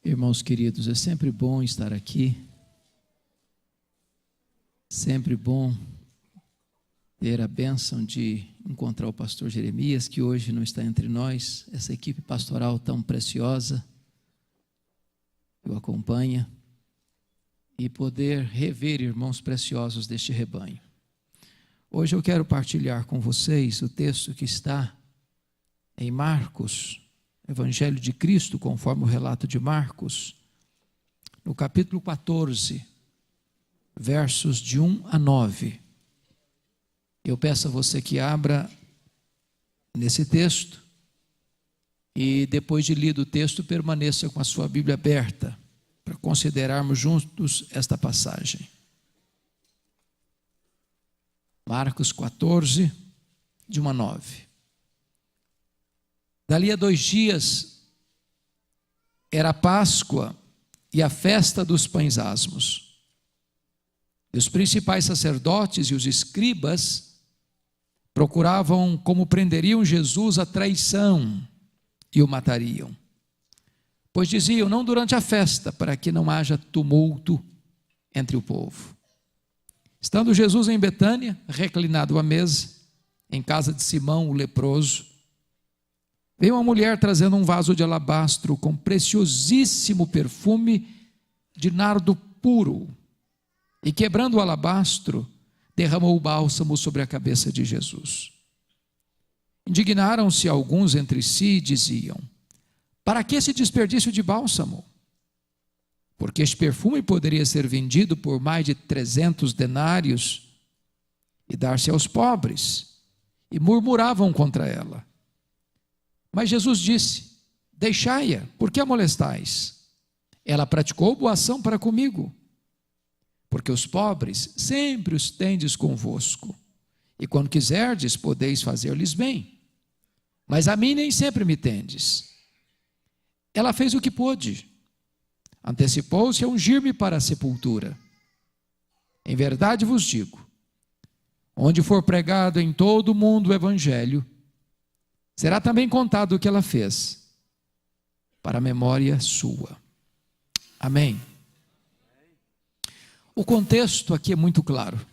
Irmãos queridos, é sempre bom estar aqui, sempre bom ter a bênção de encontrar o pastor Jeremias, que hoje não está entre nós, essa equipe pastoral tão preciosa que o acompanha, e poder rever irmãos preciosos deste rebanho. Hoje eu quero partilhar com vocês o texto que está em Marcos, Evangelho de Cristo, conforme o relato de Marcos, no capítulo 14, versos de 1 a 9. Eu peço a você que abra nesse texto e depois de lido o texto, permaneça com a sua Bíblia aberta para considerarmos juntos esta passagem. Marcos 14, de 1 a 9. Dali a 2 dias, era a Páscoa e a festa dos pães asmos. E os principais sacerdotes e os escribas procuravam como prenderiam Jesus à traição e o matariam. Pois diziam, não durante a festa, para que não haja tumulto entre o povo. Estando Jesus em Betânia, reclinado à mesa, em casa de Simão, o leproso, veio uma mulher trazendo um vaso de alabastro com preciosíssimo perfume de nardo puro, e quebrando o alabastro, derramou o bálsamo sobre a cabeça de Jesus. Indignaram-se alguns entre si e diziam, para que esse desperdício de bálsamo? Porque este perfume poderia ser vendido por mais de 300 denários e dar-se aos pobres, e murmuravam contra ela. Mas Jesus disse, deixai-a, por que a molestais? Ela praticou boa ação para comigo, porque os pobres sempre os tendes convosco, e quando quiserdes, podeis fazer-lhes bem, mas a mim nem sempre me tendes. Ela fez o que pôde, antecipou-se a ungir-me para a sepultura. Em verdade vos digo, onde for pregado em todo o mundo o evangelho, será também contado o que ela fez, para a memória sua. Amém. O contexto aqui é muito claro.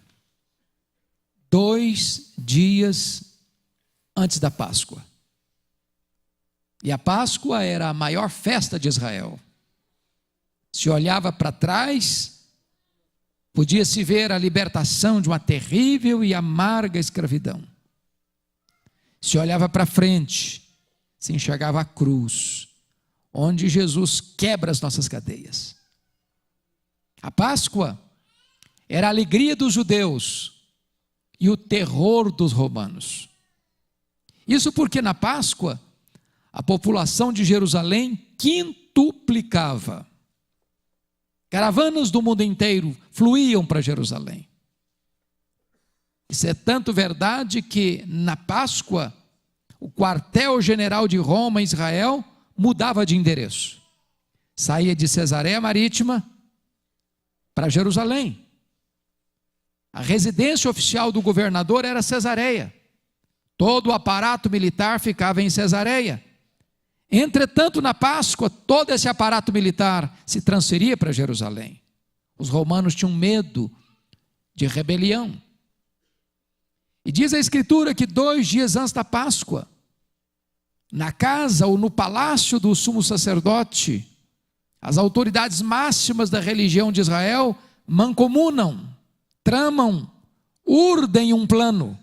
2 dias antes da Páscoa. E a Páscoa era a maior festa de Israel. Se olhava para trás, podia-se ver a libertação de uma terrível e amarga escravidão. Se olhava para frente, se enxergava a cruz, onde Jesus quebra as nossas cadeias. A Páscoa era a alegria dos judeus e o terror dos romanos. Isso porque na Páscoa, a população de Jerusalém quintuplicava. Caravanas do mundo inteiro fluíam para Jerusalém. Isso é tanto verdade que na Páscoa, o quartel-general de Roma, em Israel, mudava de endereço. Saía de Cesareia Marítima para Jerusalém. A residência oficial do governador era Cesareia. Todo o aparato militar ficava em Cesareia. Entretanto, na Páscoa, todo esse aparato militar se transferia para Jerusalém. Os romanos tinham medo de rebelião. E diz a Escritura que 2 dias antes da Páscoa, na casa ou no palácio do sumo sacerdote, as autoridades máximas da religião de Israel mancomunam, tramam, urdem um plano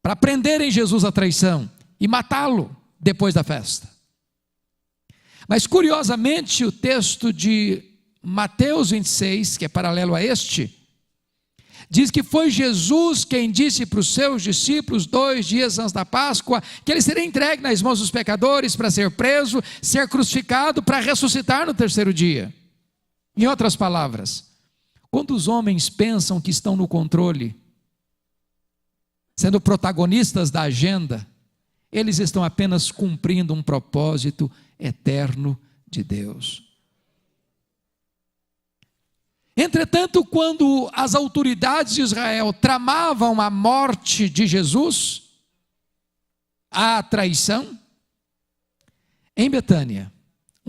para prenderem Jesus à traição e matá-lo depois da festa. Mas curiosamente o texto de Mateus 26, que é paralelo a este, diz que foi Jesus quem disse para os seus discípulos 2 dias antes da Páscoa que ele seria entregue nas mãos dos pecadores para ser preso, ser crucificado, para ressuscitar no 3º dia. Em outras palavras, quando os homens pensam que estão no controle, sendo protagonistas da agenda, eles estão apenas cumprindo um propósito eterno de Deus. Entretanto, quando as autoridades de Israel tramavam a morte de Jesus, a traição, em Betânia,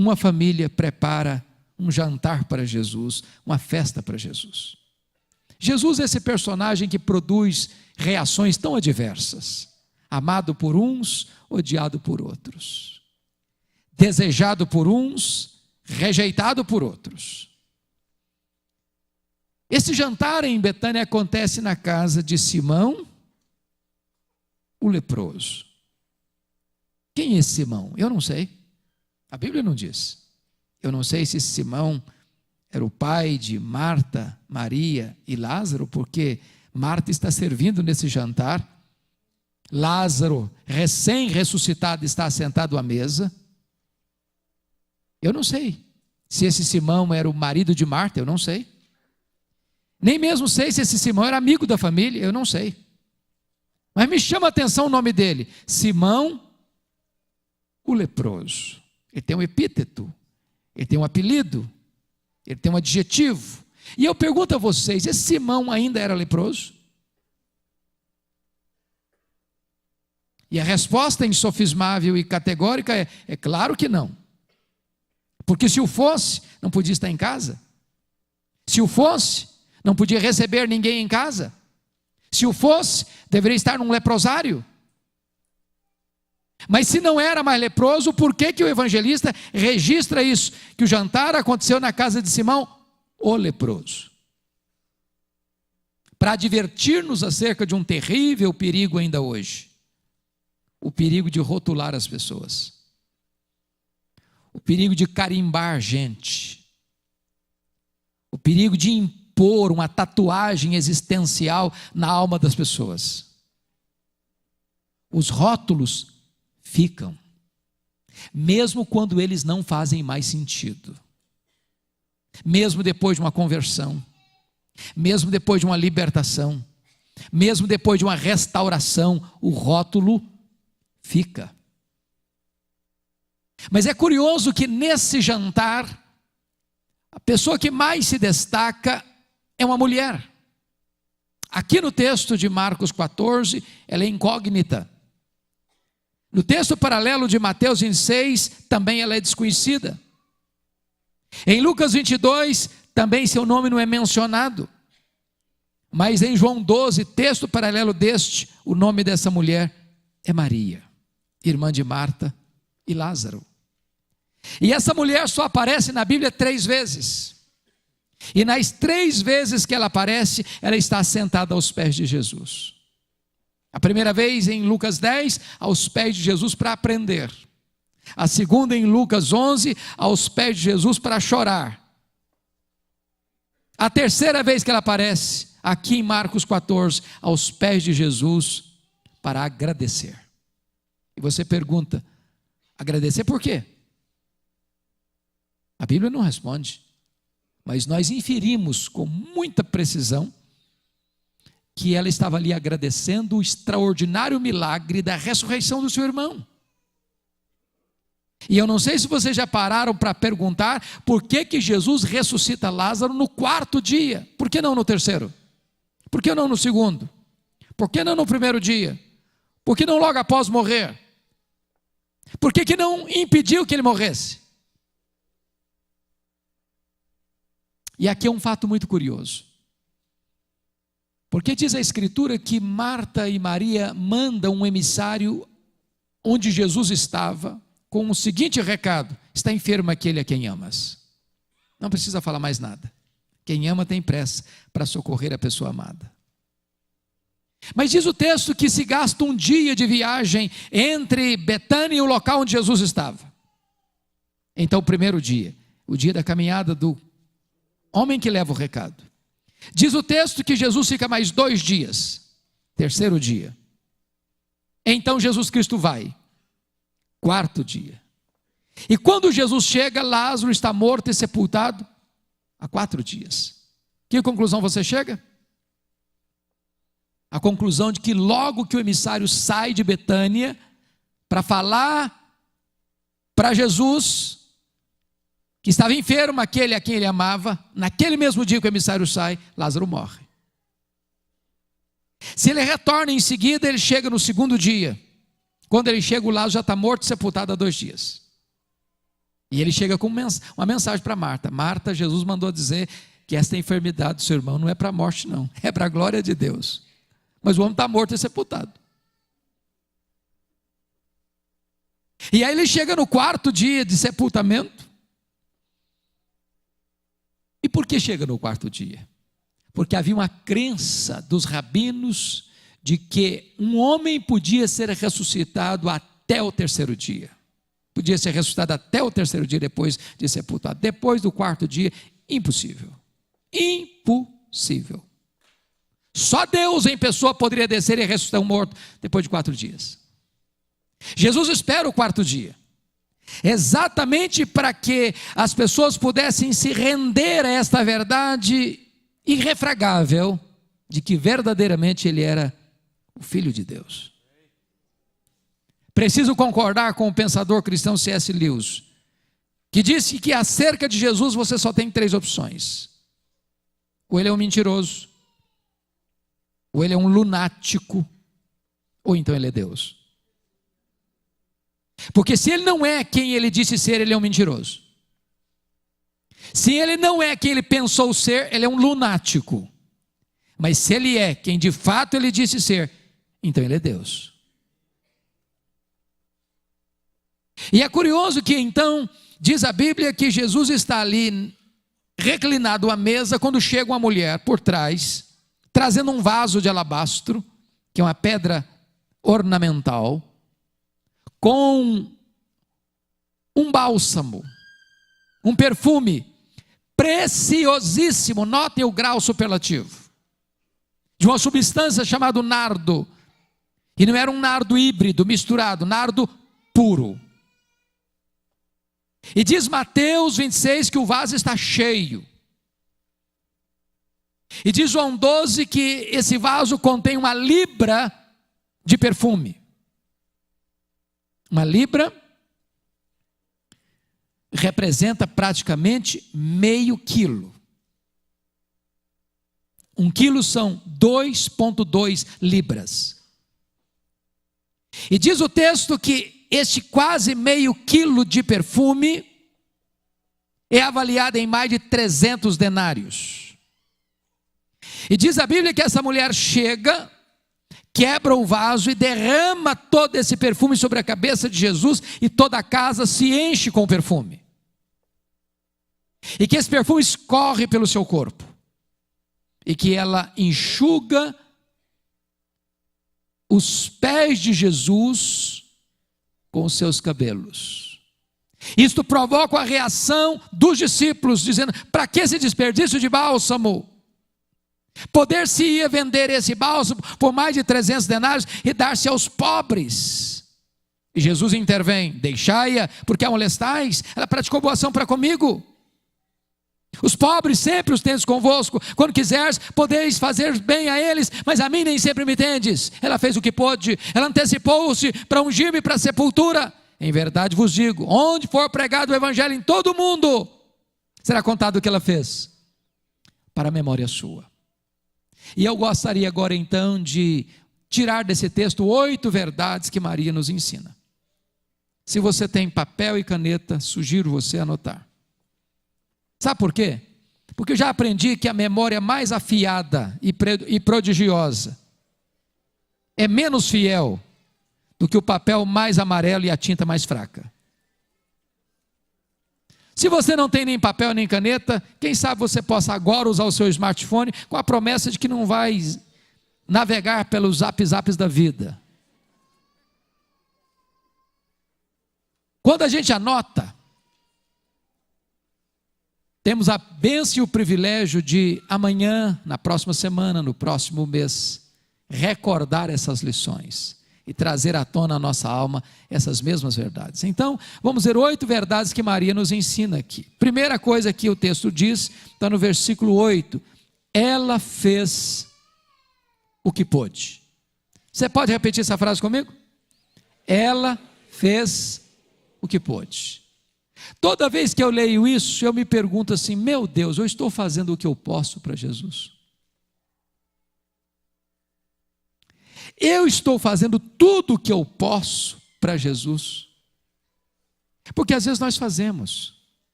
uma família prepara um jantar para Jesus, uma festa para Jesus. Jesus é esse personagem que produz reações tão adversas. Amado por uns, odiado por outros. Desejado por uns, rejeitado por outros. Esse jantar em Betânia acontece na casa de Simão, o leproso. Quem é esse Simão? Eu não sei. A Bíblia não diz. Eu não sei se Simão era o pai de Marta, Maria e Lázaro, porque Marta está servindo nesse jantar. Lázaro, recém-ressuscitado, está sentado à mesa. Eu não sei se esse Simão era o marido de Marta, eu não sei. Nem mesmo sei se esse Simão era amigo da família, eu não sei. Mas me chama a atenção o nome dele, Simão, o leproso. Ele tem um epíteto, ele tem um apelido, ele tem um adjetivo. E eu pergunto a vocês, esse Simão ainda era leproso? E a resposta insofismável e categórica é claro que não. Porque se o fosse, não podia estar em casa. Se o fosse, não podia receber ninguém em casa. Se o fosse, deveria estar num leprosário. Mas se não era mais leproso, por que o evangelista registra isso? Que o jantar aconteceu na casa de Simão, o leproso. Para advertir-nos acerca de um terrível perigo ainda hoje. O perigo de rotular as pessoas. O perigo de carimbar gente. O perigo de impor uma tatuagem existencial na alma das pessoas. Os rótulos ficam, mesmo quando eles não fazem mais sentido. Mesmo depois de uma conversão, mesmo depois de uma libertação, mesmo depois de uma restauração, o rótulo fica. Mas é curioso que nesse jantar, a pessoa que mais se destaca é uma mulher. Aqui no texto de Marcos 14, ela é incógnita. No texto paralelo de Mateus 26, também ela é desconhecida. Em Lucas 22, também seu nome não é mencionado. Mas em João 12, texto paralelo deste, o nome dessa mulher é Maria, irmã de Marta e Lázaro. E essa mulher só aparece na Bíblia 3 vezes. E nas 3 vezes que ela aparece, ela está sentada aos pés de Jesus. A primeira vez em Lucas 10, aos pés de Jesus para aprender. A segunda em Lucas 11, aos pés de Jesus para chorar. A terceira vez que ela aparece, aqui em Marcos 14, aos pés de Jesus para agradecer. E você pergunta, agradecer por quê? A Bíblia não responde, mas nós inferimos com muita precisão que ela estava ali agradecendo o extraordinário milagre da ressurreição do seu irmão. E eu não sei se vocês já pararam para perguntar por que Jesus ressuscita Lázaro no 4º dia. Por que não no 3º? Por que não no 2º? Por que não no 1º dia? Por que não logo após morrer? Por que não impediu que ele morresse? E aqui é um fato muito curioso. Porque diz a Escritura que Marta e Maria mandam um emissário onde Jesus estava, com o seguinte recado: está enfermo aquele a quem amas. Não precisa falar mais nada. Quem ama tem pressa para socorrer a pessoa amada. Mas diz o texto que se gasta um dia de viagem entre Betânia e o local onde Jesus estava. Então o 1º dia, o dia da caminhada do homem que leva o recado. Diz o texto que Jesus fica mais 2 dias. 3º dia. Então Jesus Cristo vai. 4º dia. E quando Jesus chega, Lázaro está morto e sepultado há 4 dias. Que conclusão você chega? A conclusão de que logo que o emissário sai de Betânia para falar para Jesus que estava enfermo aquele a quem ele amava, naquele mesmo dia que o emissário sai, Lázaro morre. Se ele retorna em seguida, ele chega no 2º dia. Quando ele chega, o Lázaro já está morto e sepultado há 2 dias. E ele chega com uma mensagem para Marta. Marta, Jesus mandou dizer que esta enfermidade do seu irmão não é para a morte não, é para a glória de Deus. Mas o homem está morto e sepultado. E aí ele chega no 4º dia de sepultamento. E por que chega no 4º dia? Porque havia uma crença dos rabinos de que um homem podia ser ressuscitado até o 3º dia. Podia ser ressuscitado até o 3º dia depois de sepultado. Depois do 4º dia, impossível. Impossível. Só Deus em pessoa poderia descer e ressuscitar um morto depois de 4 dias. Jesus espera o 4º dia, exatamente para que as pessoas pudessem se render a esta verdade irrefragável de que verdadeiramente ele era o Filho de Deus. Preciso concordar com o pensador cristão C.S. Lewis, que disse que acerca de Jesus você só tem 3 opções: ou ele é um mentiroso, ou ele é um lunático, ou então ele é Deus. Porque se ele não é quem ele disse ser, ele é um mentiroso. Se ele não é quem ele pensou ser, ele é um lunático. Mas se ele é quem de fato ele disse ser, então ele é Deus. E é curioso que então, diz a Bíblia que Jesus está ali reclinado à mesa, quando chega uma mulher por trás, trazendo um vaso de alabastro, que é uma pedra ornamental, com um bálsamo, um perfume preciosíssimo, notem o grau superlativo, de uma substância chamada nardo, e não era um nardo híbrido, misturado, nardo puro. E diz Mateus 26 que o vaso está cheio. E diz João 12 que esse vaso contém 1 libra de perfume. 1 libra representa praticamente meio quilo. 1 quilo são 2,2 libras. E diz o texto que este quase meio quilo de perfume é avaliado em mais de 300 denários. E diz a Bíblia que essa mulher chega, quebra o vaso e derrama todo esse perfume sobre a cabeça de Jesus, e toda a casa se enche com o perfume. E que esse perfume escorre pelo seu corpo. E que ela enxuga os pés de Jesus com os seus cabelos. Isto provoca a reação dos discípulos, dizendo: para que esse desperdício de bálsamo? Poder-se-ia vender esse bálsamo por mais de 300 denários e dar-se aos pobres. E Jesus intervém: deixai-a, porque a molestais, ela praticou boa ação para comigo. Os pobres sempre os tendes convosco, quando quiseres podeis fazer bem a eles, mas a mim nem sempre me tendes. Ela fez o que pôde, ela antecipou-se para ungir-me para a sepultura. Em verdade vos digo, onde for pregado o evangelho em todo o mundo, será contado o que ela fez, para a memória sua. E eu gostaria agora então de tirar desse texto 8 verdades que Maria nos ensina. Se você tem papel e caneta, sugiro você anotar. Sabe por quê? Porque eu já aprendi que a memória mais afiada e prodigiosa é menos fiel do que o papel mais amarelo e a tinta mais fraca. Se você não tem nem papel nem caneta, quem sabe você possa agora usar o seu smartphone com a promessa de que não vai navegar pelos zap-zaps da vida. Quando a gente anota, temos a bênção e o privilégio de amanhã, na próxima semana, no próximo mês, recordar essas lições e trazer à tona a nossa alma essas mesmas verdades. Então, vamos ver 8 verdades que Maria nos ensina aqui. Primeira coisa que o texto diz, está no versículo 8: ela fez o que pôde. Você pode repetir essa frase comigo? Ela fez o que pôde. Toda vez que eu leio isso, eu me pergunto assim: meu Deus, eu estou fazendo o que eu posso para Jesus? Eu estou fazendo tudo o que eu posso para Jesus? Porque às vezes nós fazemos,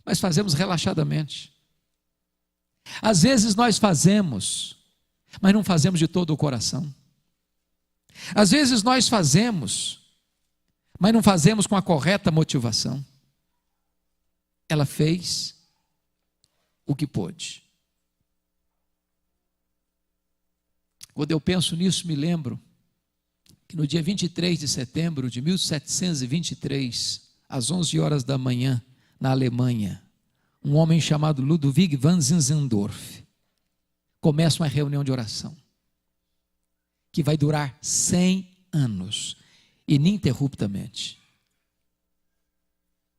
mas fazemos relaxadamente. Às vezes nós fazemos, mas não fazemos de todo o coração. Às vezes nós fazemos, mas não fazemos com a correta motivação. Ela fez o que pôde. Quando eu penso nisso, me lembro que no dia 23 de setembro de 1723, às 11 horas da manhã, na Alemanha, um homem chamado Ludwig van Zinzendorf começa uma reunião de oração que vai durar 100 anos, ininterruptamente.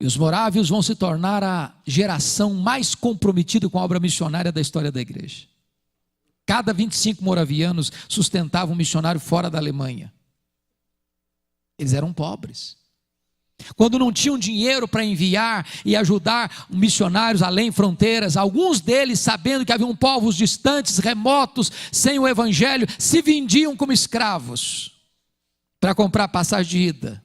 E os morávios vão se tornar a geração mais comprometida com a obra missionária da história da igreja. Cada 25 moravianos sustentavam um missionário fora da Alemanha. Eles eram pobres. Quando não tinham dinheiro para enviar e ajudar missionários além fronteiras, alguns deles, sabendo que haviam povos distantes, remotos, sem o evangelho, se vendiam como escravos para comprar passagem de ida,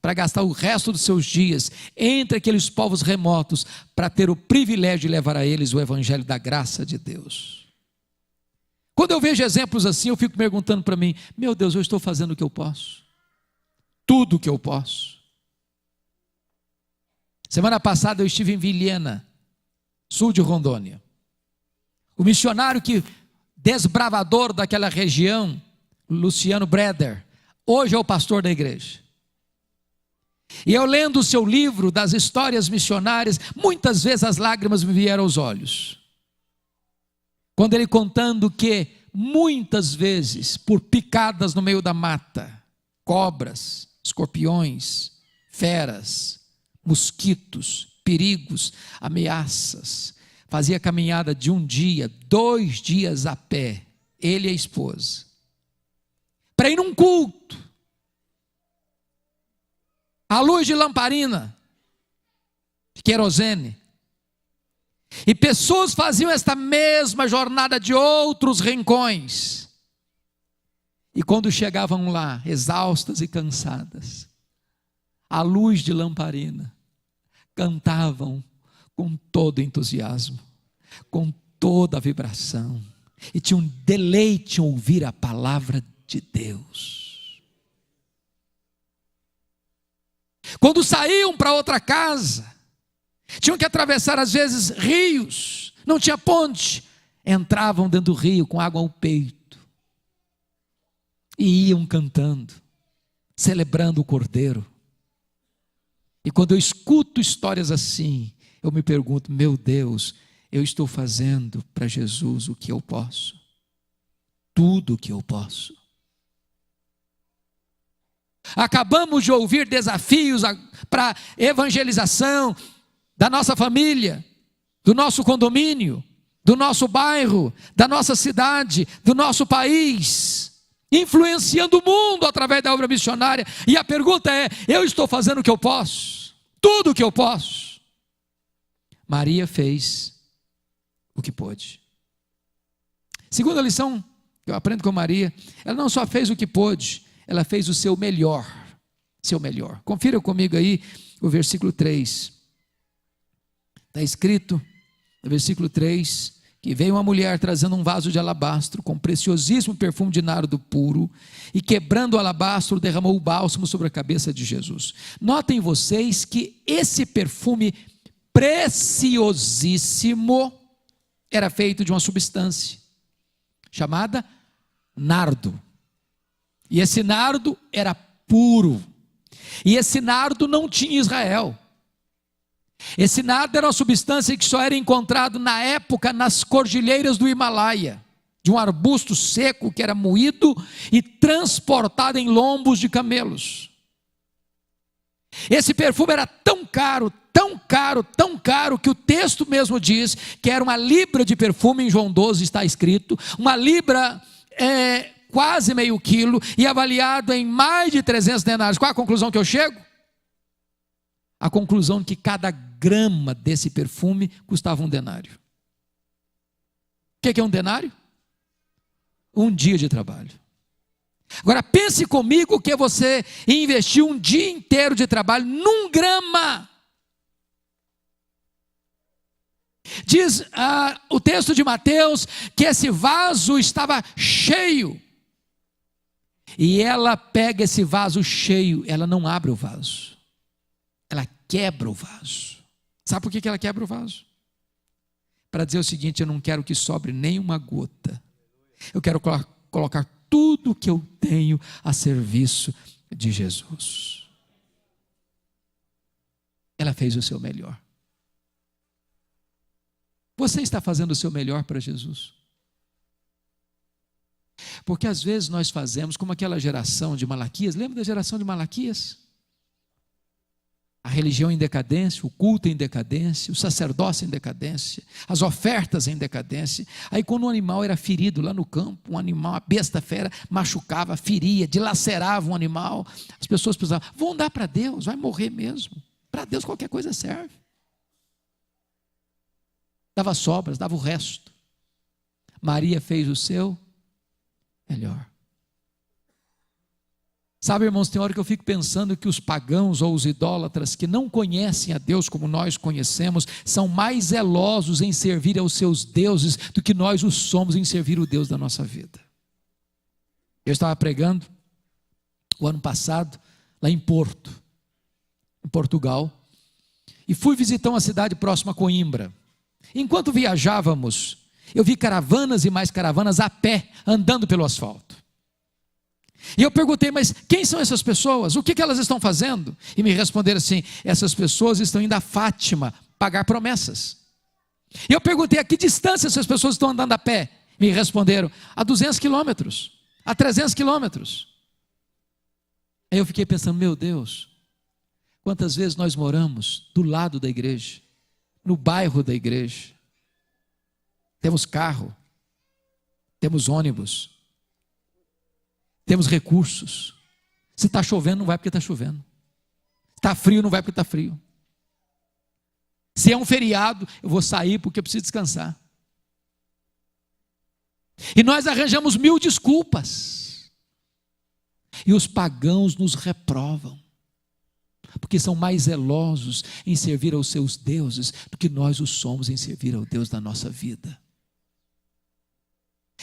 para gastar o resto dos seus dias entre aqueles povos remotos, para ter o privilégio de levar a eles o evangelho da graça de Deus. Quando eu vejo exemplos assim, eu fico perguntando para mim: meu Deus, eu estou fazendo o que eu posso? Tudo o que eu posso. Semana passada eu estive em Vilhena, sul de Rondônia. O missionário desbravador daquela região, Luciano Breder, hoje é o pastor da igreja. E eu lendo o seu livro das histórias missionárias, muitas vezes as lágrimas me vieram aos olhos. Quando ele contando que muitas vezes, por picadas no meio da mata, cobras, escorpiões, feras, mosquitos, perigos, ameaças, fazia caminhada de 1 dia, 2 dias a pé, ele e a esposa, para ir num culto, à luz de lamparina, de querosene, e pessoas faziam esta mesma jornada de outros rincões, e quando chegavam lá, exaustas e cansadas, à luz de lamparina, cantavam com todo entusiasmo, com toda a vibração, e tinham um deleite em ouvir a palavra de Deus. Quando saíam para outra casa, tinham que atravessar às vezes rios, não tinha ponte, entravam dentro do rio com água ao peito, e iam cantando, celebrando o Cordeiro. E quando eu escuto histórias assim, eu me pergunto: meu Deus, eu estou fazendo para Jesus o que eu posso, tudo o que eu posso. Acabamos de ouvir desafios para evangelização da nossa família, do nosso condomínio, do nosso bairro, da nossa cidade, do nosso país, influenciando o mundo através da obra missionária. E a pergunta é: eu estou fazendo o que eu posso? Tudo o que eu posso? Maria fez o que pôde. Segunda lição que eu aprendo com Maria: ela não só fez o que pôde, ela fez o seu melhor. Seu melhor. Confira comigo aí o versículo 3. Está escrito no versículo 3, que veio uma mulher trazendo um vaso de alabastro com preciosíssimo perfume de nardo puro, e quebrando o alabastro derramou o bálsamo sobre a cabeça de Jesus. Notem vocês que esse perfume preciosíssimo era feito de uma substância chamada nardo, e esse nardo era puro, e esse nardo não tinha em Israel. Esse nardo era uma substância que só era encontrado na época nas cordilheiras do Himalaia, de um arbusto seco que era moído e transportado em lombos de camelos. Esse perfume era tão caro, tão caro, tão caro, que o texto mesmo diz que era 1 libra de perfume. Em João 12 está escrito, 1 libra é quase meio quilo, e avaliado em mais de 300 denários. Qual a conclusão que eu chego? A conclusão de que cada grama desse perfume custava 1 denário. O que é 1 denário? 1 dia de trabalho. Agora pense comigo que você investiu um dia inteiro de trabalho num grama. Diz o texto de Mateus que esse vaso estava cheio. E ela pega esse vaso cheio, ela não abre o vaso. Ela quebra o vaso. Sabe por que ela quebra o vaso? Para dizer o seguinte: eu não quero que sobre nenhuma gota. Eu quero colocar tudo que eu tenho a serviço de Jesus. Ela fez o seu melhor. Você está fazendo o seu melhor para Jesus? Porque às vezes nós fazemos como aquela geração de Malaquias. Lembra da geração de Malaquias? A religião em decadência, o culto em decadência, o sacerdócio em decadência, as ofertas em decadência. Aí quando um animal era ferido lá no campo, um animal, a besta fera, machucava, feria, dilacerava um animal, as pessoas pensavam: vão dar para Deus, vai morrer mesmo. Para Deus qualquer coisa serve. Dava sobras, dava o resto. Maria fez o seu melhor. Sabe, irmãos, tem hora que eu fico pensando que os pagãos ou os idólatras que não conhecem a Deus como nós conhecemos, são mais zelosos em servir aos seus deuses do que nós os somos em servir o Deus da nossa vida. Eu estava pregando o ano passado lá em Porto, em Portugal, e fui visitar uma cidade próxima a Coimbra. Enquanto viajávamos, eu vi caravanas e mais caravanas a pé, andando pelo asfalto. E eu perguntei: mas quem são essas pessoas? O que elas estão fazendo? E me responderam assim: essas pessoas estão indo a Fátima pagar promessas. E eu perguntei: a que distância essas pessoas estão andando a pé? Me responderam: a 200 quilômetros, a 300 quilômetros. Aí eu fiquei pensando: meu Deus, quantas vezes nós moramos do lado da igreja, no bairro da igreja, temos carro, temos ônibus, temos recursos. Se está chovendo, não vai porque está chovendo. Está frio, não vai porque está frio. Se é um feriado, eu vou sair porque eu preciso descansar. E nós arranjamos 1000 desculpas. E os pagãos nos reprovam, porque são mais zelosos em servir aos seus deuses do que nós o somos em servir ao Deus da nossa vida.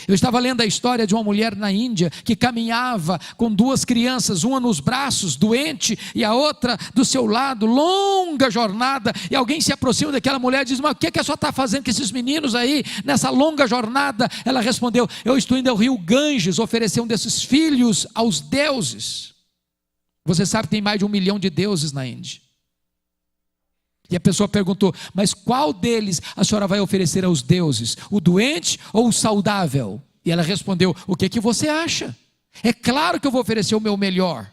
Eu estava lendo a história de uma mulher na Índia que caminhava com 2 crianças, uma nos braços, doente, e a outra do seu lado, longa jornada, e alguém se aproxima daquela mulher e diz: mas o que a senhora está fazendo com esses meninos aí, nessa longa jornada? Ela respondeu: eu estou indo ao rio Ganges oferecer um desses filhos aos deuses. Você sabe que tem mais de 1 milhão de deuses na Índia. E a pessoa perguntou: mas qual deles a senhora vai oferecer aos deuses? O doente ou o saudável? E ela respondeu: o que você acha? É claro que eu vou oferecer o meu melhor,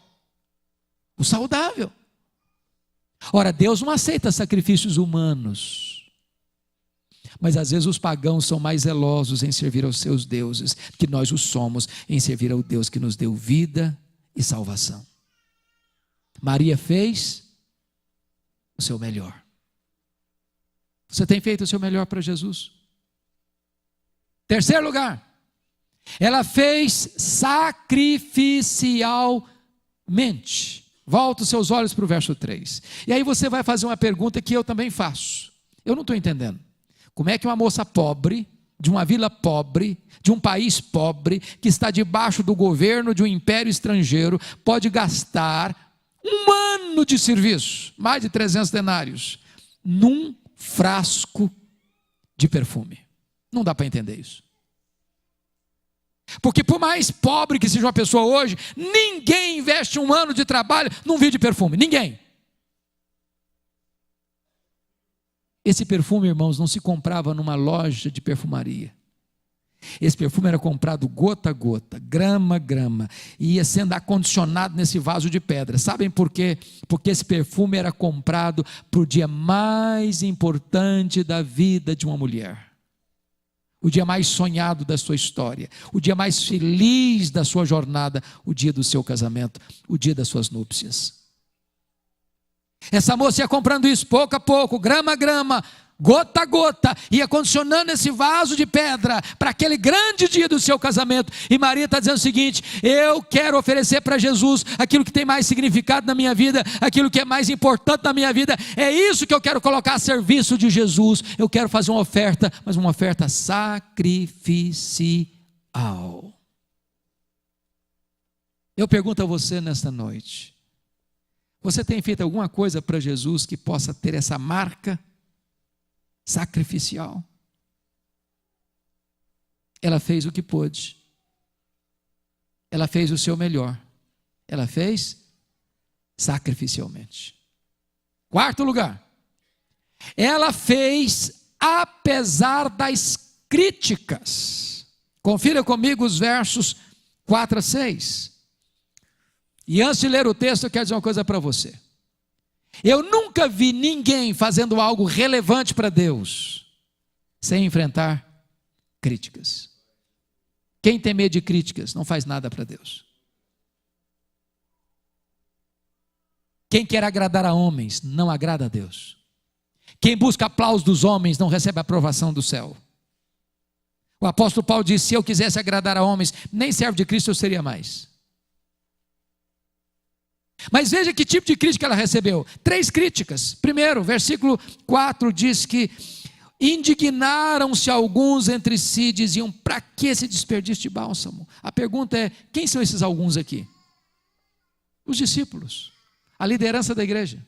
o saudável. Ora, Deus não aceita sacrifícios humanos. Mas às vezes os pagãos são mais zelosos em servir aos seus deuses que nós os somos em servir ao Deus que nos deu vida e salvação. Maria fez o seu melhor. Você tem feito o seu melhor para Jesus? Terceiro lugar, ela fez sacrificialmente. Volta os seus olhos para o verso 3. E aí você vai fazer uma pergunta que eu também faço. Eu não estou entendendo. Como é que uma moça pobre, de uma vila pobre, de um país pobre, que está debaixo do governo de um império estrangeiro, pode gastar um ano de serviço, mais de 300 denários, num frasco de perfume? Não dá para entender isso. Porque por mais pobre que seja uma pessoa hoje, ninguém investe um ano de trabalho num vidro de perfume, ninguém. Esse perfume, irmãos, não se comprava numa loja de perfumaria. Esse perfume era comprado gota a gota, grama a grama, e ia sendo acondicionado nesse vaso de pedra. Sabem por quê? Porque esse perfume era comprado para o dia mais importante da vida de uma mulher, o dia mais sonhado da sua história, o dia mais feliz da sua jornada, o dia do seu casamento, o dia das suas núpcias. Essa moça ia comprando isso pouco a pouco, grama a grama, gota a gota, ia condicionando esse vaso de pedra para aquele grande dia do seu casamento. E Maria está dizendo o seguinte: eu quero oferecer para Jesus aquilo que tem mais significado na minha vida, aquilo que é mais importante na minha vida. É isso que eu quero colocar a serviço de Jesus. Eu quero fazer uma oferta, mas uma oferta sacrificial. Eu pergunto a você nesta noite: você tem feito alguma coisa para Jesus que possa ter essa marca sacrificial? Ela fez o que pôde, ela fez o seu melhor, ela fez sacrificialmente. Quarto lugar, ela fez apesar das críticas. Confira comigo os versos 4 a 6. E antes de ler o texto, eu quero dizer uma coisa para você. Eu nunca vi ninguém fazendo algo relevante para Deus sem enfrentar críticas. Quem tem medo de críticas não faz nada para Deus. Quem quer agradar a homens não agrada a Deus. Quem busca aplauso dos homens não recebe a aprovação do céu. O apóstolo Paulo disse: se eu quisesse agradar a homens, nem servo de Cristo eu seria mais. Mas veja que tipo de crítica ela recebeu. 3 críticas. Primeiro, versículo 4 diz que indignaram-se alguns entre si, diziam: para que esse desperdício de bálsamo? A pergunta é: quem são esses alguns aqui? Os discípulos, a liderança da igreja.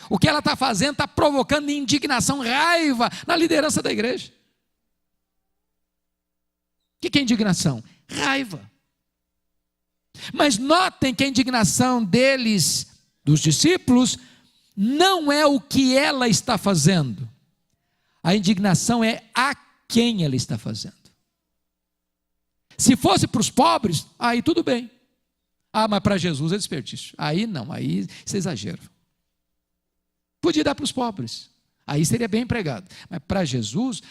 O que ela está fazendo está provocando indignação, raiva na liderança da igreja. O que é indignação? Raiva. Mas notem que a indignação deles, dos discípulos, não é o que ela está fazendo. A indignação é a quem ela está fazendo. Se fosse para os pobres, aí tudo bem. Ah, mas para Jesus é desperdício. Aí não, aí isso é exagero. Podia dar para os pobres, aí seria bem empregado. Mas para Jesus,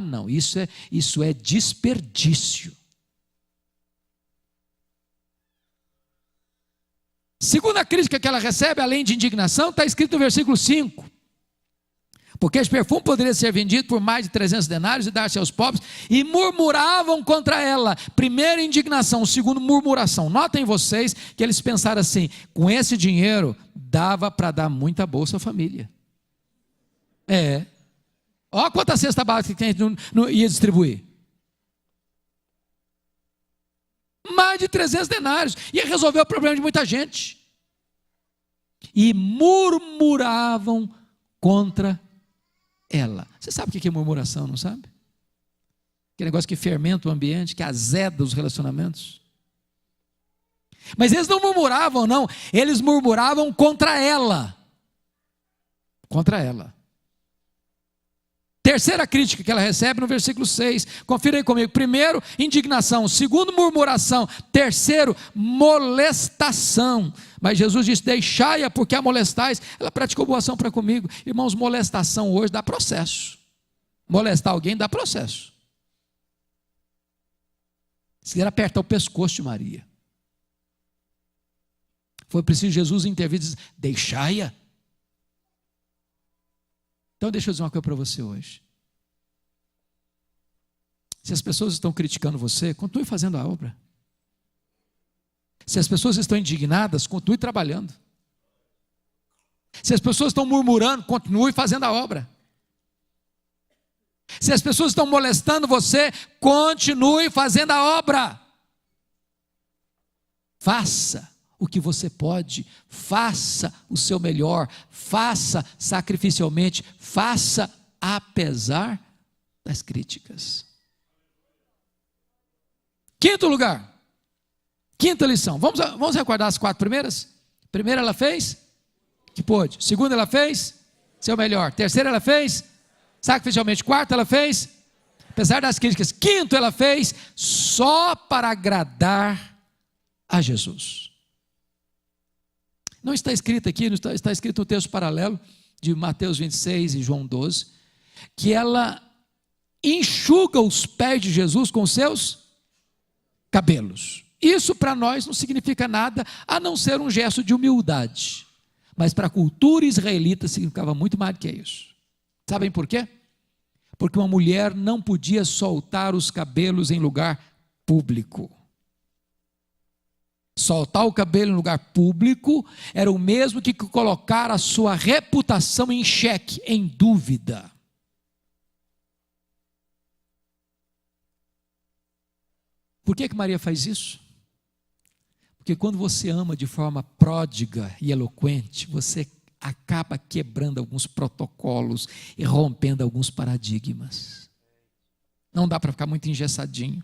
não, isso é desperdício. Segunda crítica que ela recebe, além de indignação, está escrito no versículo 5. Porque esse perfume poderia ser vendido por mais de 300 denários e dar-se aos pobres, e murmuravam contra ela. Primeiro, indignação. Segundo, murmuração. Notem vocês que eles pensaram assim: com esse dinheiro, dava para dar muita bolsa à família. Olha quanta cesta básica que a gente não ia distribuir. Mais de 300 denários, ia resolver o problema de muita gente. E murmuravam contra ela. Você sabe o que é murmuração, não sabe? Aquele negócio que fermenta o ambiente, que azeda os relacionamentos. Mas eles não murmuravam, não. Eles murmuravam contra ela. Contra ela. Terceira crítica que ela recebe no versículo 6. Confira aí comigo. Primeiro, indignação. Segundo, murmuração. Terceiro, molestação. Mas Jesus disse: deixai-a, porque a molestais. Ela praticou boa ação para comigo. Irmãos, molestação hoje dá processo. Molestar alguém dá processo. Se quiser apertar o pescoço de Maria. Foi preciso Jesus intervir e dizer: deixai-a. Então deixa eu dizer uma coisa para você hoje. Se as pessoas estão criticando você, continue fazendo a obra. Se as pessoas estão indignadas, continue trabalhando. Se as pessoas estão murmurando, continue fazendo a obra. Se as pessoas estão molestando você, continue fazendo a obra. Faça o que você pode, faça o seu melhor, faça sacrificialmente, faça apesar das críticas. Quinto lugar, quinta lição, vamos recordar as 4 primeiras? Primeira ela fez o que pôde, segunda ela fez seu melhor, terceira ela fez sacrificialmente, quarta ela fez apesar das críticas, quinto ela fez só para agradar a Jesus. Não está escrito aqui, está escrito no texto paralelo de Mateus 26 e João 12, que ela enxuga os pés de Jesus com seus cabelos. Isso para nós não significa nada a não ser um gesto de humildade, mas para a cultura israelita significava muito mais do que isso. Sabem por quê? Porque uma mulher não podia soltar os cabelos em lugar público. Soltar o cabelo em lugar público era o mesmo que colocar a sua reputação em xeque, em dúvida. Por que Maria faz isso? Porque quando você ama de forma pródiga e eloquente, você acaba quebrando alguns protocolos e rompendo alguns paradigmas. Não dá para ficar muito engessadinho.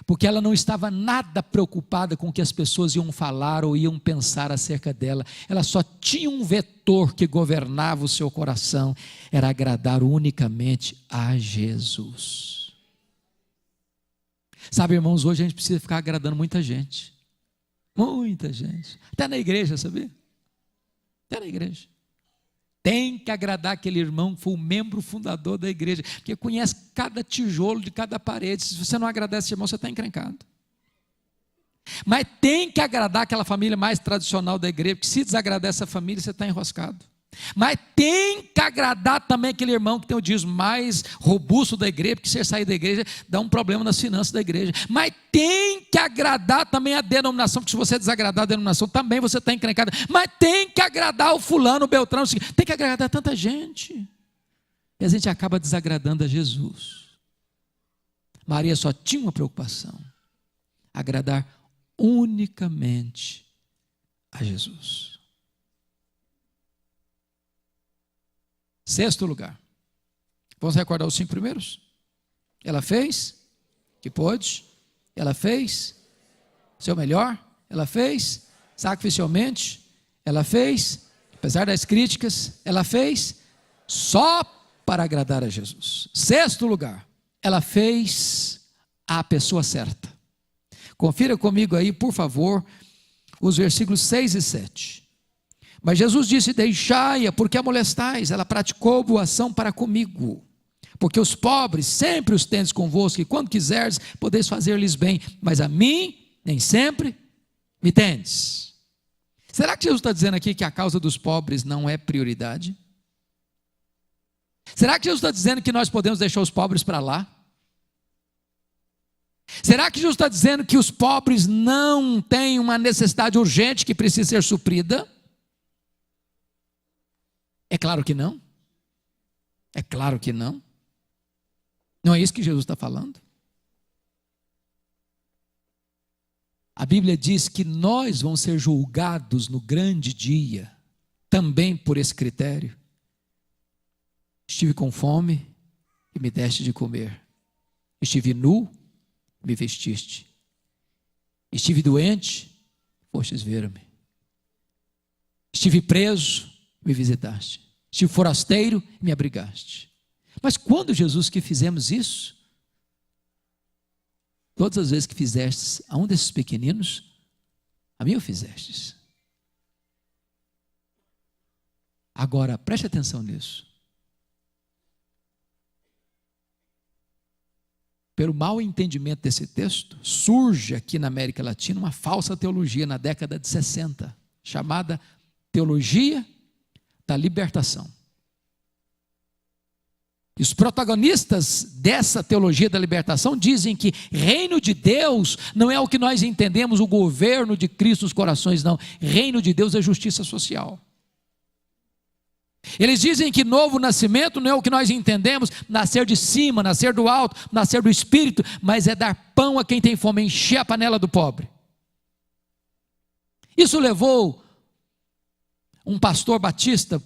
Porque ela não estava nada preocupada com o que as pessoas iam falar ou iam pensar acerca dela. Ela só tinha um vetor que governava o seu coração, era agradar unicamente a Jesus. Sabe, irmãos, hoje a gente precisa ficar agradando muita gente. Muita gente. Até na igreja, sabia? Até na igreja. Tem que agradar aquele irmão que foi o membro fundador da igreja, porque conhece cada tijolo de cada parede. Se você não agradar esse irmão, você está encrencado. Mas tem que agradar aquela família mais tradicional da igreja, porque se desagradar essa família, você está enroscado. Mas tem que agradar também aquele irmão que tem o dízimo mais robusto da igreja, porque se você sair da igreja, dá um problema nas finanças da igreja. Mas tem que agradar também a denominação, porque se você desagradar a denominação, também você está encrencado. Mas tem que agradar o fulano, o beltrano, tem que agradar tanta gente. E a gente acaba desagradando a Jesus. Maria só tinha uma preocupação: agradar unicamente a Jesus. Sexto lugar. Vamos recordar os 5 primeiros? Ela fez que pôde, ela fez seu melhor, ela fez sacrificialmente, ela fez, apesar das críticas, ela fez só para agradar a Jesus. Sexto lugar, ela fez a pessoa certa. Confira comigo aí, por favor, os versículos 6 e 7. Mas Jesus disse: deixai-a, porque a molestais, ela praticou boa ação para comigo. Porque os pobres sempre os tendes convosco, e quando quiseres, podeis fazer-lhes bem, mas a mim nem sempre me tendes. Será que Jesus está dizendo aqui que a causa dos pobres não é prioridade? Será que Jesus está dizendo que nós podemos deixar os pobres para lá? Será que Jesus está dizendo que os pobres não têm uma necessidade urgente que precisa ser suprida? É claro que não. É claro que não. Não é isso que Jesus está falando. A Bíblia diz que nós vamos ser julgados no grande dia, também por esse critério. Estive com fome e me deste de comer. Estive nu, me vestiste. Estive doente, fostes ver-me. Estive preso, me visitaste. Estive forasteiro, me abrigaste. Mas quando, Jesus, que fizemos isso? Todas as vezes que fizestes a um desses pequeninos, a mim o fizestes. Agora, preste atenção nisso. Pelo mau entendimento desse texto, surge aqui na América Latina uma falsa teologia na década de 60, chamada teologia da libertação. E os protagonistas dessa teologia da libertação dizem que reino de Deus não é o que nós entendemos, o governo de Cristo nos corações, não. Reino de Deus é justiça social. Eles dizem que novo nascimento não é o que nós entendemos, nascer de cima, nascer do alto, nascer do Espírito, mas é dar pão a quem tem fome, encher a panela do pobre. Isso levou um pastor batista,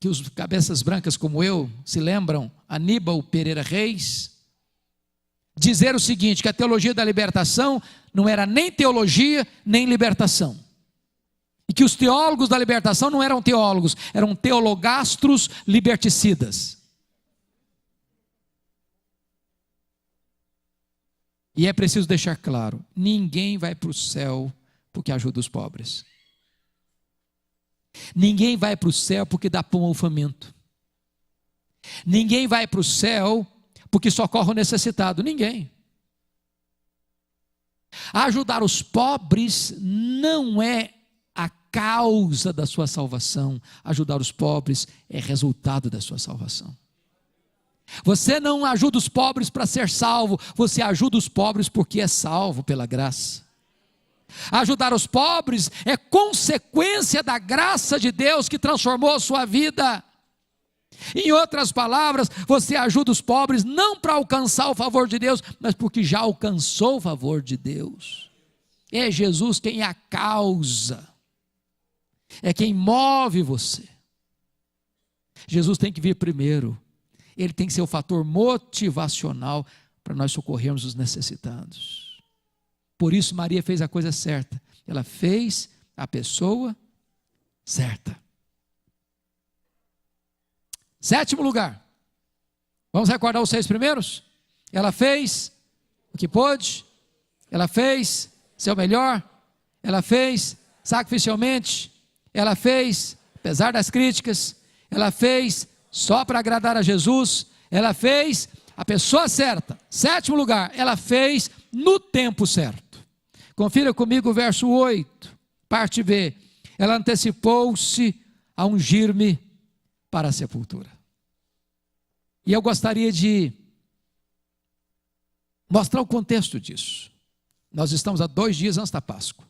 que os cabeças brancas como eu se lembram, Aníbal Pereira Reis, dizer o seguinte, que a teologia da libertação não era nem teologia, nem libertação. E que os teólogos da libertação não eram teólogos, eram teologastros liberticidas. E é preciso deixar claro, ninguém vai para o céu porque ajuda os pobres. Ninguém vai para o céu porque dá pão ao faminto. Ninguém vai para o céu porque socorre o necessitado. Ninguém. Ajudar os pobres não é a causa da sua salvação. Ajudar os pobres é resultado da sua salvação. Você não ajuda os pobres para ser salvo, você ajuda os pobres porque é salvo pela graça. Ajudar os pobres é consequência da graça de Deus que transformou a sua vida. Em outras palavras, você ajuda os pobres não para alcançar o favor de Deus, mas porque já alcançou o favor de Deus. É Jesus quem é a causa, é quem move você. Jesus tem que vir primeiro, ele tem que ser o fator motivacional para nós socorrermos os necessitados. Por isso Maria fez a coisa certa, ela fez a pessoa certa. Sétimo lugar, vamos recordar os 6 primeiros? Ela fez o que pôde, ela fez seu melhor, ela fez sacrificialmente, ela fez, apesar das críticas, ela fez só para agradar a Jesus, ela fez a pessoa certa. Sétimo lugar, ela fez no tempo certo. Confira comigo o verso 8, parte B. Ela antecipou-se a ungir-me para a sepultura. E eu gostaria de mostrar o contexto disso. Nós estamos a 2 dias antes da Páscoa.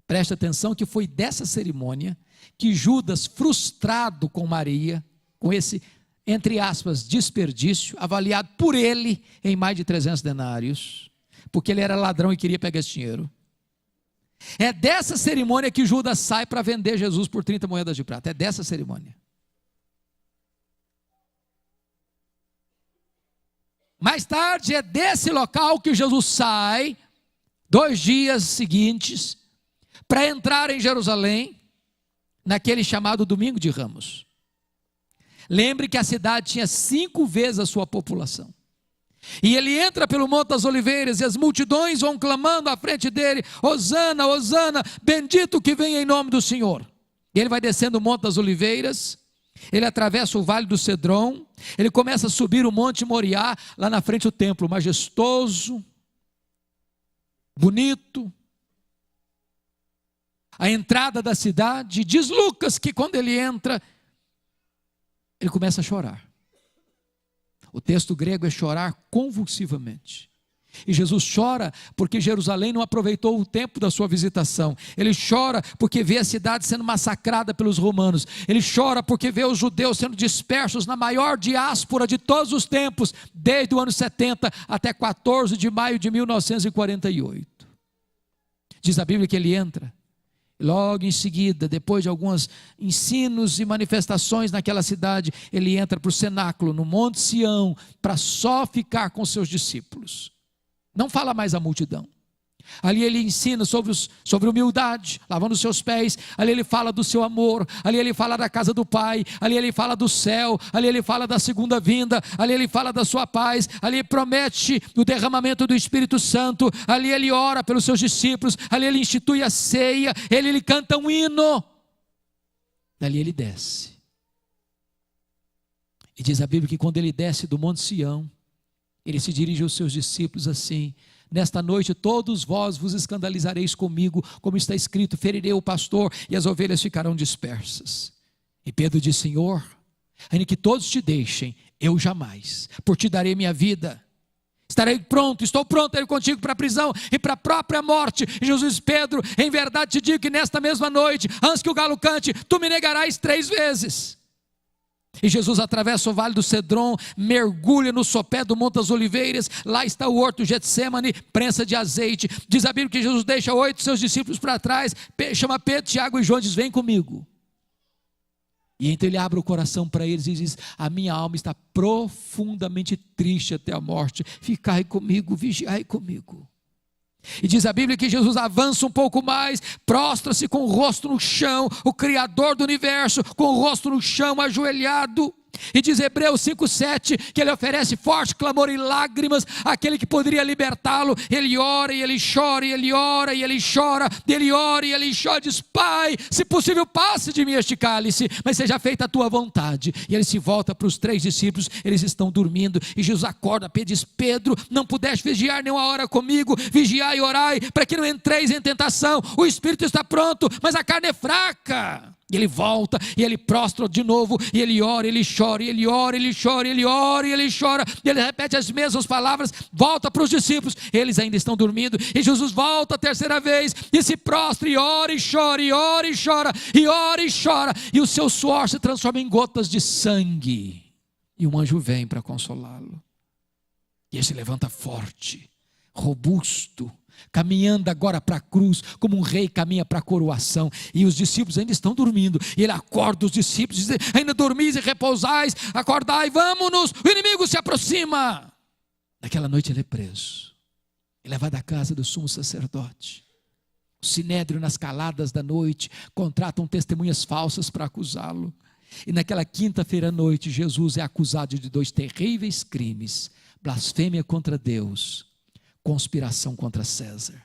Preste atenção que foi dessa cerimônia que Judas, frustrado com Maria, com esse, entre aspas, desperdício, avaliado por ele em mais de 300 denários, porque ele era ladrão e queria pegar esse dinheiro. É dessa cerimônia que Judas sai para vender Jesus por 30 moedas de prata. É dessa cerimônia. Mais tarde é desse local que Jesus sai, 2 dias seguintes, para entrar em Jerusalém, naquele chamado Domingo de Ramos. Lembre que a cidade tinha 5 vezes a sua população. E ele entra pelo Monte das Oliveiras, e as multidões vão clamando à frente dele: Hosana, Hosana, bendito que vem em nome do Senhor. E ele vai descendo o Monte das Oliveiras, ele atravessa o Vale do Cedron, ele começa a subir o Monte Moriá, lá na frente do templo, majestoso, bonito. A entrada da cidade, diz Lucas que quando ele entra, ele começa a chorar. O texto grego é chorar convulsivamente. E Jesus chora porque Jerusalém não aproveitou o tempo da sua visitação. Ele chora porque vê a cidade sendo massacrada pelos romanos. Ele chora porque vê os judeus sendo dispersos na maior diáspora de todos os tempos, desde o ano 70 até 14 de maio de 1948. Diz a Bíblia que ele entra. Logo em seguida, depois de alguns ensinos e manifestações naquela cidade, ele entra para o cenáculo, no Monte Sião, para só ficar com seus discípulos. Não fala mais à multidão. Ali ele ensina sobre humildade, lavando os seus pés. Ali ele fala do seu amor. Ali ele fala da casa do Pai. Ali ele fala do céu. Ali ele fala da segunda vinda. Ali ele fala da sua paz. Ali ele promete o derramamento do Espírito Santo. Ali ele ora pelos seus discípulos. Ali ele institui a ceia. Ele canta um hino. Dali ele desce. E diz a Bíblia que quando ele desce do Monte Sião, ele se dirige aos seus discípulos assim: nesta noite todos vós vos escandalizareis comigo, como está escrito, ferirei o pastor e as ovelhas ficarão dispersas. E Pedro diz: Senhor, ainda que todos te deixem, eu jamais, por ti darei minha vida. Estarei pronto, estou pronto a ir contigo para a prisão e para a própria morte. E Jesus diz: Pedro, em verdade te digo que nesta mesma noite, antes que o galo cante, tu me negarás 3 vezes. E Jesus atravessa o Vale do Cedron, mergulha no sopé do Monte das Oliveiras. Lá está o horto Getsemane, prensa de azeite. Diz a Bíblia que Jesus deixa 8 seus discípulos para trás, chama Pedro, Tiago e João e diz: vem comigo. E então ele abre o coração para eles e diz: a minha alma está profundamente triste até a morte, ficai comigo, vigiai comigo. E diz a Bíblia que Jesus avança um pouco mais, prostra-se com o rosto no chão, o Criador do universo, com o rosto no chão, ajoelhado. E diz Hebreus 5:7 que ele oferece forte clamor e lágrimas àquele que poderia libertá-lo. Ele ora e ele chora, e ele ora e ele chora, e ele ora e ele chora, diz: Pai, se possível passe de mim este cálice, mas seja feita a tua vontade. E ele se volta para os 3 discípulos, eles estão dormindo, e Jesus acorda, diz: Pedro, não pudeste vigiar nenhuma hora comigo, vigiai e orai, para que não entreis em tentação. O espírito está pronto, mas a carne é fraca. E ele volta, e ele prostra de novo, e ele ora, ele chora, e ele ora, ele chora, ele ora, e ele chora, e ele repete as mesmas palavras, volta para os discípulos, eles ainda estão dormindo, e Jesus volta a terceira vez, e se prostra, e ora e chora, e ora e chora, e ora e chora, e o seu suor se transforma em gotas de sangue, e um anjo vem para consolá-lo, e ele se levanta forte, robusto, caminhando agora para a cruz, como um rei caminha para a coroação, e os discípulos ainda estão dormindo, e ele acorda os discípulos, diz: ainda dormis e repousais, acordai, vamos-nos, o inimigo se aproxima. Naquela noite ele é preso, é levado à casa do sumo sacerdote. O sinédrio, nas caladas da noite, contratam testemunhas falsas para acusá-lo, e naquela quinta-feira à noite, Jesus é acusado de 2 terríveis crimes: blasfêmia contra Deus, conspiração contra César.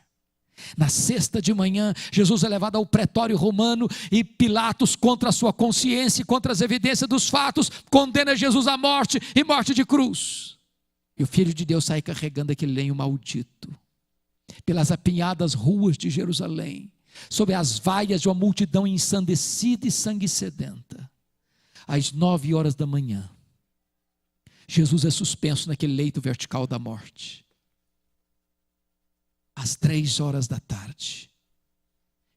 Na sexta de manhã, Jesus é levado ao pretório romano, e Pilatos, contra a sua consciência e contra as evidências dos fatos, condena Jesus à morte, e morte de cruz. E o Filho de Deus sai carregando aquele lenho maldito pelas apinhadas ruas de Jerusalém, sob as vaias de uma multidão ensandecida e sangue sedenta. Às 9 horas da manhã, Jesus é suspenso naquele leito vertical da morte. Às 3 horas da tarde,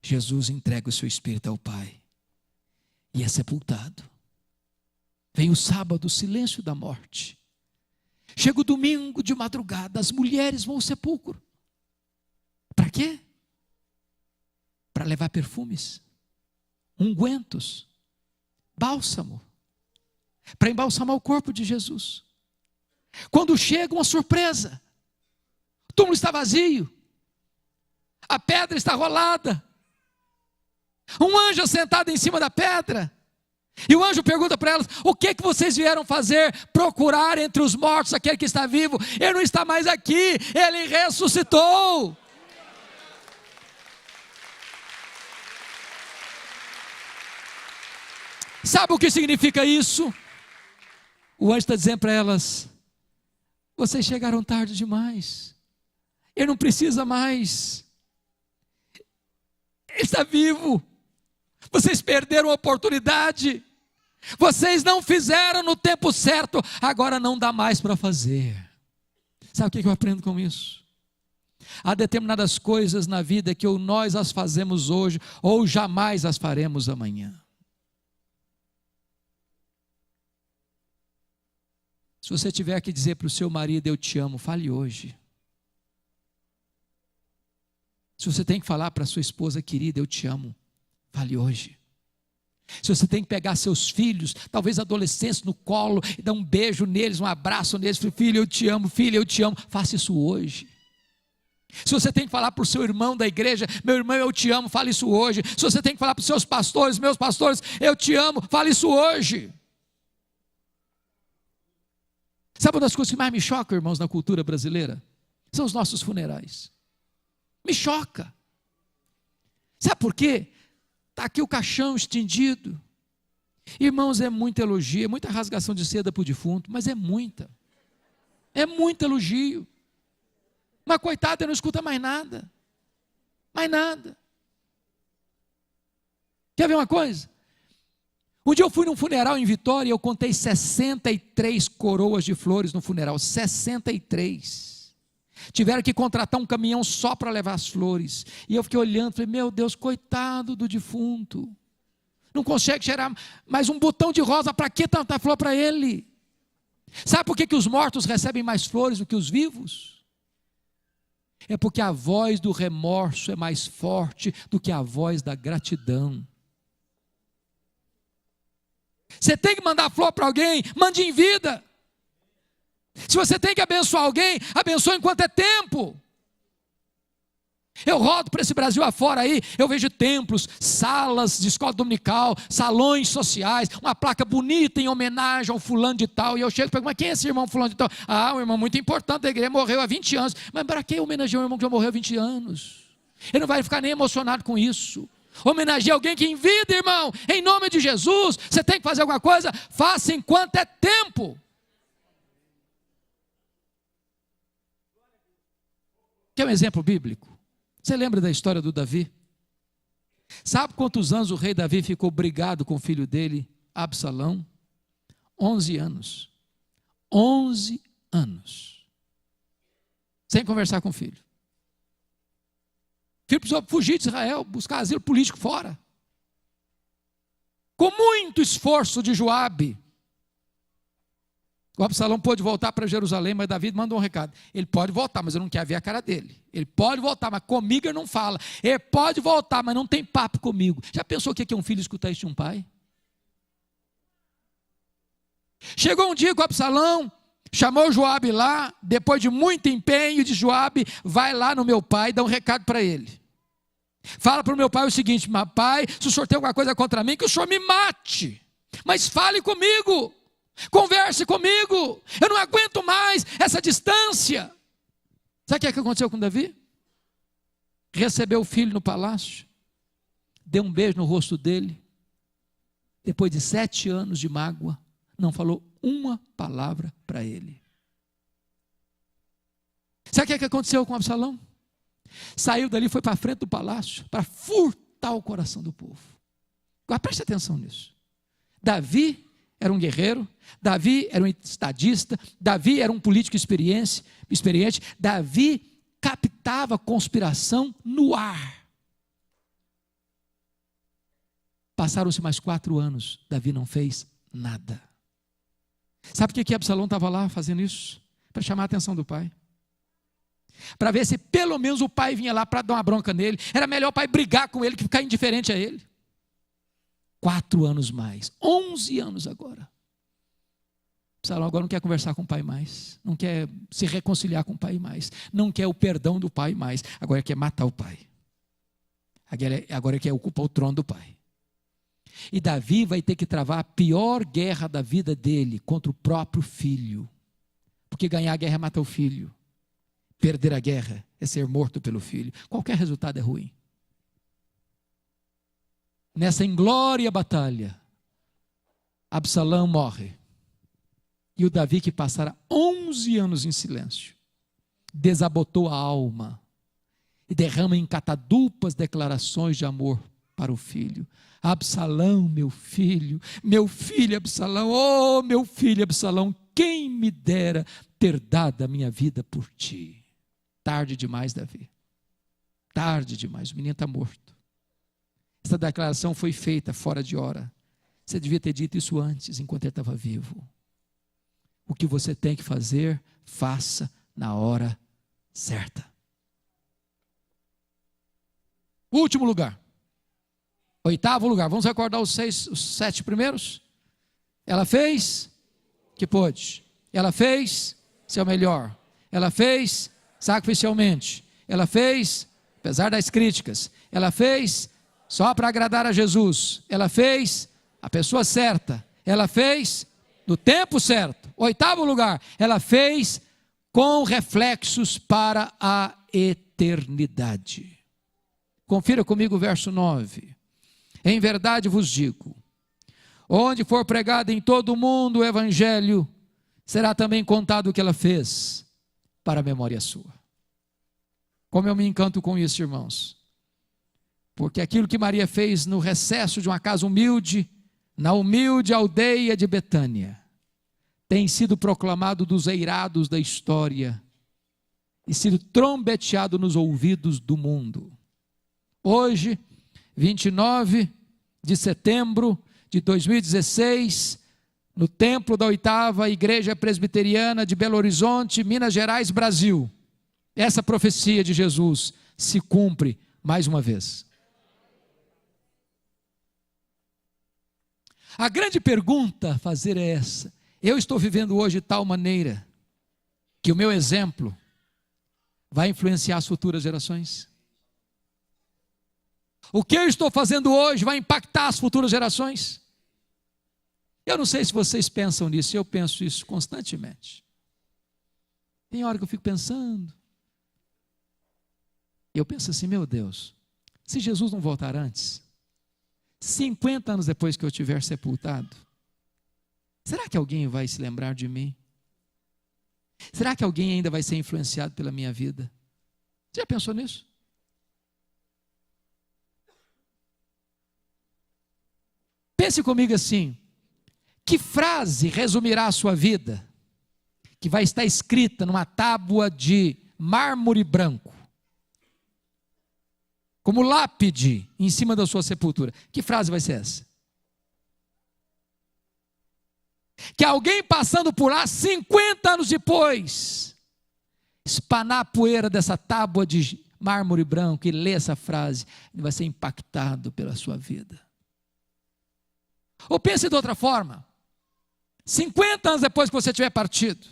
Jesus entrega o seu espírito ao Pai e é sepultado. Vem o sábado, o silêncio da morte. Chega o domingo de madrugada, as mulheres vão ao sepulcro. Para quê? Para levar perfumes, ungüentos, bálsamo, para embalsamar o corpo de Jesus. Quando chega, uma surpresa: o túmulo está vazio, a pedra está rolada, um anjo sentado em cima da pedra, e o anjo pergunta para elas: o que vocês vieram fazer? Procurar entre os mortos aquele que está vivo. Ele não está mais aqui, ele ressuscitou. Sabe o que significa isso? O anjo está dizendo para elas: vocês chegaram tarde demais, ele não precisa mais, ele está vivo. Vocês perderam a oportunidade, vocês não fizeram no tempo certo, agora não dá mais para fazer. Sabe o que eu aprendo com isso? Há determinadas coisas na vida que ou nós as fazemos hoje, ou jamais as faremos amanhã. Se você tiver que dizer para o seu marido: eu te amo, fale hoje. Se você tem que falar para a sua esposa: querida, eu te amo, fale hoje. Se você tem que pegar seus filhos, talvez adolescentes, no colo e dar um beijo neles, um abraço neles: filho, eu te amo, filha, eu te amo, faça isso hoje. Se você tem que falar para o seu irmão da igreja: meu irmão, eu te amo, fale isso hoje. Se você tem que falar para os seus pastores: meus pastores, eu te amo, fale isso hoje. Sabe uma das coisas que mais me choca, irmãos, na cultura brasileira? São os nossos funerais. Me choca. Sabe por quê? Está aqui o caixão estendido. Irmãos, é muita elogio, é muita rasgação de seda para o defunto, mas é muito elogio. Mas coitado, ele não escuta mais nada. Mais nada. Quer ver uma coisa? Um dia eu fui num funeral em Vitória e eu contei 63 coroas de flores no funeral. 63. Tiveram que contratar um caminhão só para levar as flores. E eu fiquei olhando, falei: meu Deus, coitado do defunto. Não consegue cheirar mais um botão de rosa, para que tanta flor para ele? Sabe por que os mortos recebem mais flores do que os vivos? É porque a voz do remorso é mais forte do que a voz da gratidão. Você tem que mandar flor para alguém, mande em vida. Se você tem que abençoar alguém, abençoe enquanto é tempo. Eu rodo para esse Brasil afora aí, eu vejo templos, salas de escola dominical, salões sociais, uma placa bonita em homenagem ao fulano de tal, e eu chego e pergunto, mas quem é esse irmão fulano de tal? Ah, um irmão muito importante da igreja, morreu há 20 anos. Mas para que homenagear um irmão que já morreu há 20 anos? Ele não vai ficar nem emocionado com isso. Homenagear alguém que em vida, irmão, em nome de Jesus, você tem que fazer alguma coisa, faça enquanto é tempo. Quer um exemplo bíblico? Você lembra da história do Davi? Sabe quantos anos o rei Davi ficou brigado com o filho dele, Absalão? 11 anos. 11 anos. Sem conversar com o filho. O filho precisou fugir de Israel, buscar asilo político fora. Com muito esforço de Joabe. O Absalão pôde voltar para Jerusalém, mas Davi mandou um recado. Ele pode voltar, mas eu não quero ver a cara dele. Ele pode voltar, mas comigo ele não fala. Ele pode voltar, mas não tem papo comigo. Já pensou o que é um filho escutar isso de um pai? Chegou um dia que o Absalão chamou Joabe lá, depois de muito empenho de Joabe, vai lá no meu pai e dá um recado para ele. Fala para o meu pai o seguinte: meu pai, se o senhor tem alguma coisa contra mim, que o senhor me mate, mas fale comigo. Converse comigo, eu não aguento mais essa distância. Sabe o que aconteceu com Davi? Recebeu o filho no palácio, deu um beijo no rosto dele, depois de 7 anos de mágoa, não falou uma palavra para ele. Sabe o que aconteceu com Absalão? Saiu dali, foi para a frente do palácio, para furtar o coração do povo. Agora preste atenção nisso. Davi era um guerreiro, Davi era um estadista, Davi era um político experiente, Davi captava conspiração no ar. Passaram-se mais 4 anos, Davi não fez nada. Sabe por que Absalão estava lá fazendo isso? Para chamar a atenção do pai. Para ver se pelo menos o pai vinha lá para dar uma bronca nele. Era melhor o pai brigar com ele que ficar indiferente a ele. 4 anos mais, 11 anos agora. Absalão agora não quer conversar com o pai mais, não quer se reconciliar com o pai mais, não quer o perdão do pai mais, agora quer matar o pai. Agora quer ocupar o trono do pai. E Davi vai ter que travar a pior guerra da vida dele contra o próprio filho. Porque ganhar a guerra é matar o filho. Perder a guerra é ser morto pelo filho. Qualquer resultado é ruim. Nessa inglória batalha, Absalão morre. E o Davi, que passara 11 anos em silêncio, desabotou a alma e derrama em catadupas declarações de amor para o filho. Absalão, meu filho Absalão, oh meu filho Absalão, quem me dera ter dado a minha vida por ti. Tarde demais, Davi. Tarde demais, o menino está morto. Essa declaração foi feita fora de hora. Você devia ter dito isso antes, enquanto ele estava vivo. O que você tem que fazer, faça na hora certa. Último lugar. 8º lugar. Vamos recordar os 7 primeiros? Ela fez que pôde. Ela fez seu melhor. Ela fez sacrificialmente. Ela fez, apesar das críticas. Ela fez só para agradar a Jesus. Ela fez a pessoa certa. Ela fez no tempo certo. 8º lugar. Ela fez com reflexos para a eternidade. Confira comigo o verso 9. Em verdade vos digo, onde for pregado em todo o mundo o evangelho, será também contado o que ela fez para a memória sua. Como eu me encanto com isso, irmãos. Porque aquilo que Maria fez no recesso de uma casa humilde, na humilde aldeia de Betânia, tem sido proclamado dos eirados da história e sido trombeteado nos ouvidos do mundo. Hoje, 29 de setembro de 2016, no templo da 8ª Igreja Presbiteriana de Belo Horizonte, Minas Gerais, Brasil, essa profecia de Jesus se cumpre mais uma vez. A grande pergunta a fazer é essa: eu estou vivendo hoje de tal maneira que o meu exemplo vai influenciar as futuras gerações? O que eu estou fazendo hoje vai impactar as futuras gerações. Eu não sei se vocês pensam nisso, eu penso isso constantemente. Tem hora que eu fico pensando. Eu penso assim, meu Deus, se Jesus não voltar antes, 50 anos depois que eu tiver sepultado, será que alguém vai se lembrar de mim? Será que alguém ainda vai ser influenciado pela minha vida? Você já pensou nisso? Pense comigo assim, que frase resumirá a sua vida, que vai estar escrita numa tábua de mármore branco, como lápide em cima da sua sepultura? Que frase vai ser essa? Que alguém passando por lá 50 anos depois, espanar a poeira dessa tábua de mármore branco e ler essa frase, ele vai ser impactado pela sua vida. Ou pense de outra forma, 50 anos depois que você tiver partido,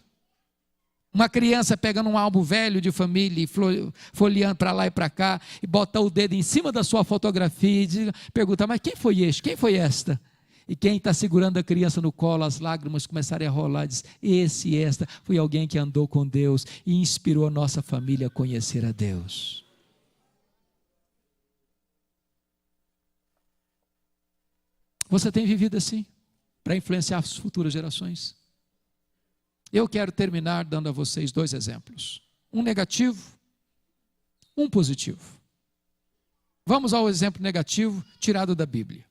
uma criança pegando um álbum velho de família e folheando para lá e para cá, e bota o dedo em cima da sua fotografia e pergunta, mas quem foi este? Quem foi esta? E quem está segurando a criança no colo, as lágrimas começarem a rolar, diz, esse e esta foi alguém que andou com Deus e inspirou a nossa família a conhecer a Deus. Você tem vivido assim, para influenciar as futuras gerações? Eu quero terminar dando a vocês 2 exemplos. Um negativo, um positivo. Vamos ao exemplo negativo tirado da Bíblia.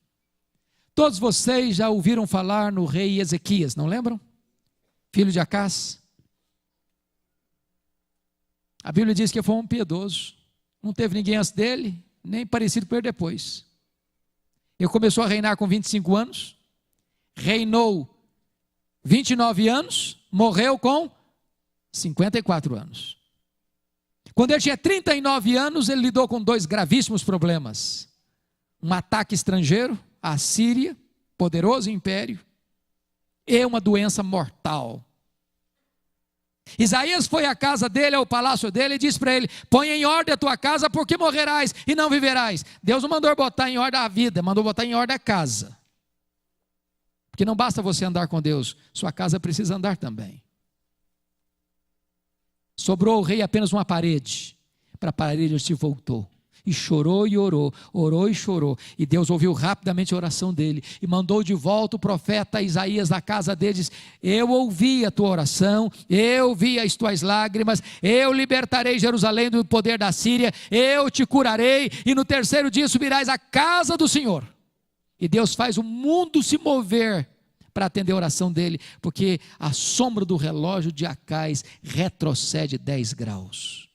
Todos vocês já ouviram falar no rei Ezequias, não lembram? Filho de Acás. A Bíblia diz que foi um piedoso. Não teve ninguém antes dele, nem parecido com ele depois. Ele começou a reinar com 25 anos, reinou 29 anos, morreu com 54 anos. Quando ele tinha 39 anos, ele lidou com 2 gravíssimos problemas. Um ataque estrangeiro, a Síria, poderoso império, e uma doença mortal. Isaías foi à casa dele, ao palácio dele, e disse para ele, põe em ordem a tua casa, porque morrerás e não viverás. Deus não mandou botar em ordem a vida, mandou botar em ordem a casa. Porque não basta você andar com Deus, sua casa precisa andar também. Sobrou ao rei apenas uma parede, para a parede ele se voltou. E chorou e orou, orou e chorou. E Deus ouviu rapidamente a oração dele. E mandou de volta o profeta Isaías da casa dele. Diz, eu ouvi a tua oração, eu vi as tuas lágrimas, eu libertarei Jerusalém do poder da Síria, eu te curarei, e no 3º dia subirás à casa do Senhor. E Deus faz o mundo se mover para atender a oração dele, porque a sombra do relógio de Acás retrocede 10 graus.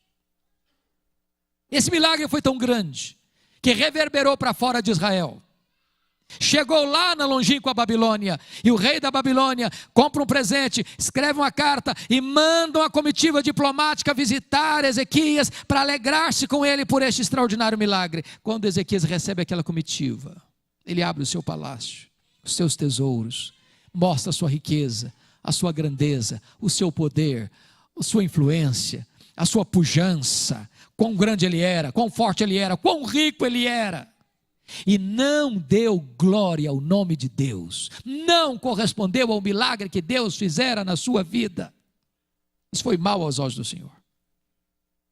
Esse milagre foi tão grande, que reverberou para fora de Israel. Chegou lá na longínqua Babilônia, e o rei da Babilônia compra um presente, escreve uma carta e manda uma comitiva diplomática visitar Ezequias para alegrar-se com ele por este extraordinário milagre. Quando Ezequias recebe aquela comitiva, ele abre o seu palácio, os seus tesouros, mostra a sua riqueza, a sua grandeza, o seu poder, a sua influência, a sua pujança, quão grande ele era, quão forte ele era, quão rico ele era. E não deu glória ao nome de Deus, não correspondeu ao milagre que Deus fizera na sua vida. Isso foi mal aos olhos do Senhor.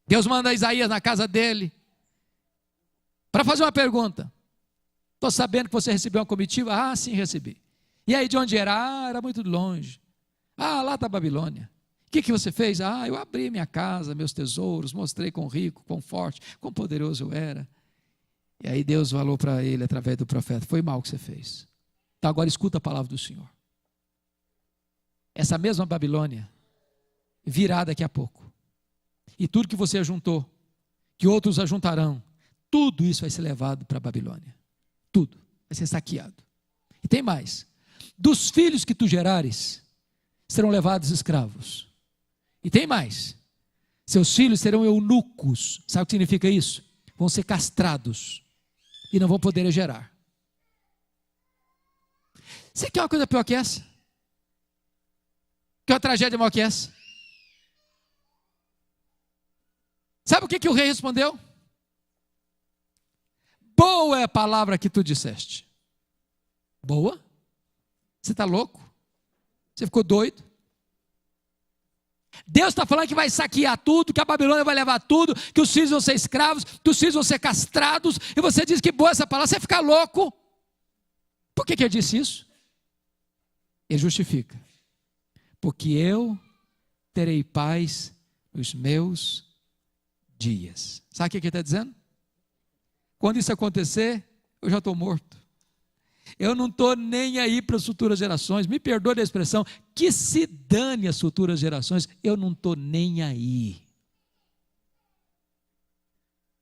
Deus manda Isaías na casa dele para fazer uma pergunta. Estou sabendo que você recebeu uma comitiva? Ah, sim, recebi. E aí de onde era? Ah, era muito longe. Ah, lá da Babilônia. O que você fez? Ah, eu abri minha casa, meus tesouros, mostrei quão rico, quão forte, quão poderoso eu era. E aí Deus falou para ele através do profeta, foi mal o que você fez. Então agora escuta a palavra do Senhor. Essa mesma Babilônia virá daqui a pouco. E tudo que você ajuntou, que outros ajuntarão, tudo isso vai ser levado para a Babilônia. Tudo vai ser saqueado. E tem mais. Dos filhos que tu gerares, serão levados escravos. E tem mais. Seus filhos serão eunucos. Sabe o que significa isso? Vão ser castrados e não vão poder gerar. Você quer uma coisa pior que essa? Quer uma tragédia maior que essa? Sabe o que o rei respondeu? boa é a palavra que tu disseste. Boa? Você está louco? Você ficou doido? Deus está falando que vai saquear tudo, que a Babilônia vai levar tudo, que os filhos vão ser escravos, que os filhos vão ser castrados, e você diz que boa essa palavra, você fica louco. Por que ele disse isso? Ele justifica. Porque eu terei paz nos meus dias. Sabe o que ele está dizendo? Quando isso acontecer, eu já estou morto. Eu não estou nem aí para as futuras gerações. Me perdoe a expressão, que se dane as futuras gerações, eu não estou nem aí.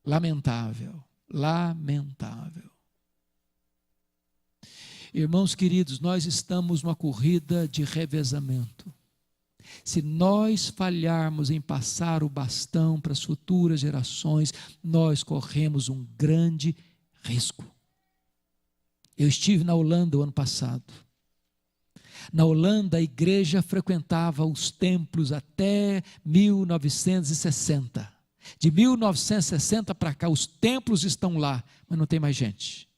Lamentável, lamentável. Irmãos queridos, nós estamos numa corrida de revezamento. Se nós falharmos em passar o bastão para as futuras gerações, nós corremos um grande risco. Eu estive na Holanda o ano passado. Na Holanda, a igreja frequentava os templos até 1960. De 1960 para cá, os templos estão lá, mas não tem mais gente.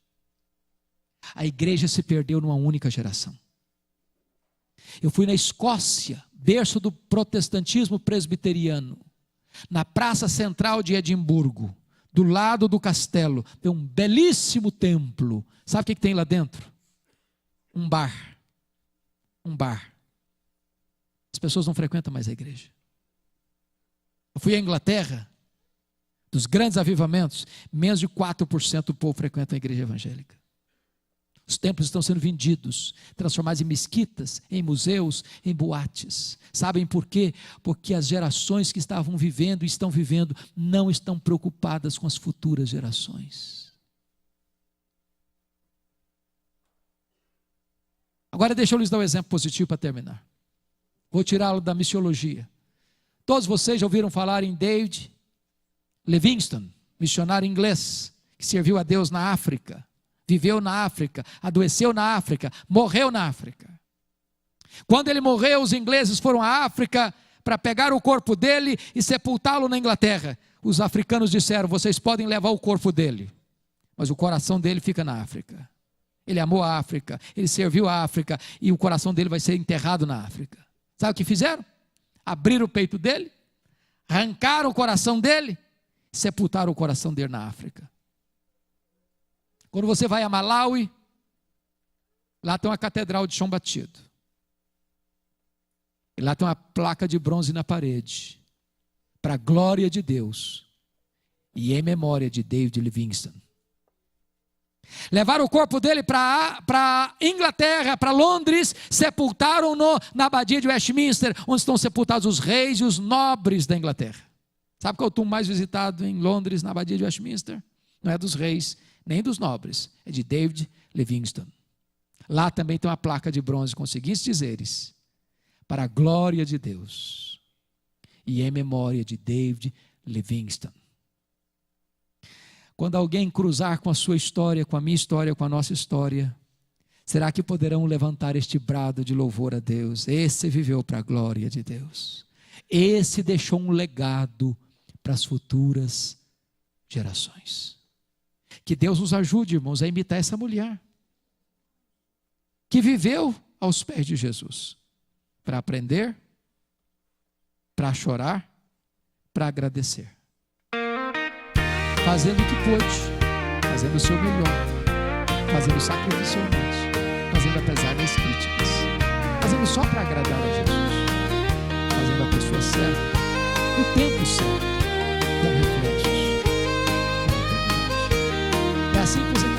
A igreja se perdeu numa única geração. Eu fui na Escócia, berço do protestantismo presbiteriano, na praça central de Edimburgo, do lado do castelo, tem um belíssimo templo. Sabe o que tem lá dentro? Um bar. Um bar. As pessoas não frequentam mais a igreja. Eu fui à Inglaterra, dos grandes avivamentos, menos de 4% do povo frequenta a igreja evangélica. Os templos estão sendo vendidos, transformados em mesquitas, em museus, em boates. Sabem por quê? Porque as gerações que estavam vivendo e estão vivendo não estão preocupadas com as futuras gerações. Agora deixa eu lhes dar um exemplo positivo para terminar. Vou tirá-lo da missiologia. Todos vocês já ouviram falar em David Livingstone, missionário inglês, que serviu a Deus na África. Viveu na África, adoeceu na África, morreu na África. Quando ele morreu, os ingleses foram à África para pegar o corpo dele e sepultá-lo na Inglaterra. Os africanos disseram, vocês podem levar o corpo dele, mas o coração dele fica na África. Ele amou a África, ele serviu a África e o coração dele vai ser enterrado na África. Sabe o que fizeram? Abriram o peito dele, arrancaram o coração dele, sepultaram o coração dele na África. Quando você vai a Malawi, lá tem uma catedral de chão batido. E lá tem uma placa de bronze na parede, para a glória de Deus e em memória de David Livingstone. Levaram o corpo dele para Inglaterra, para Londres, sepultaram-no na abadia de Westminster, onde estão sepultados os reis e os nobres da Inglaterra. Sabe qual é o túmulo mais visitado em Londres, na abadia de Westminster? Não é dos reis, nem dos nobres, é de David Livingstone. Lá também tem uma placa de bronze com os seguintes dizeres: para a glória de Deus e em memória de David Livingstone. Quando alguém cruzar com a sua história, com a minha história, com a nossa história, será que poderão levantar este brado de louvor a Deus? Esse viveu para a glória de Deus. Esse deixou um legado para as futuras gerações. Que Deus nos ajude, irmãos, a imitar essa mulher que viveu aos pés de Jesus, para aprender, para chorar, para agradecer, fazendo o que pôde, fazendo o seu melhor, fazendo sacrificialmente, fazendo apesar das críticas, fazendo só para agradar a Jesus, fazendo a pessoa certa, no tempo certo, com reflexos. É assim que você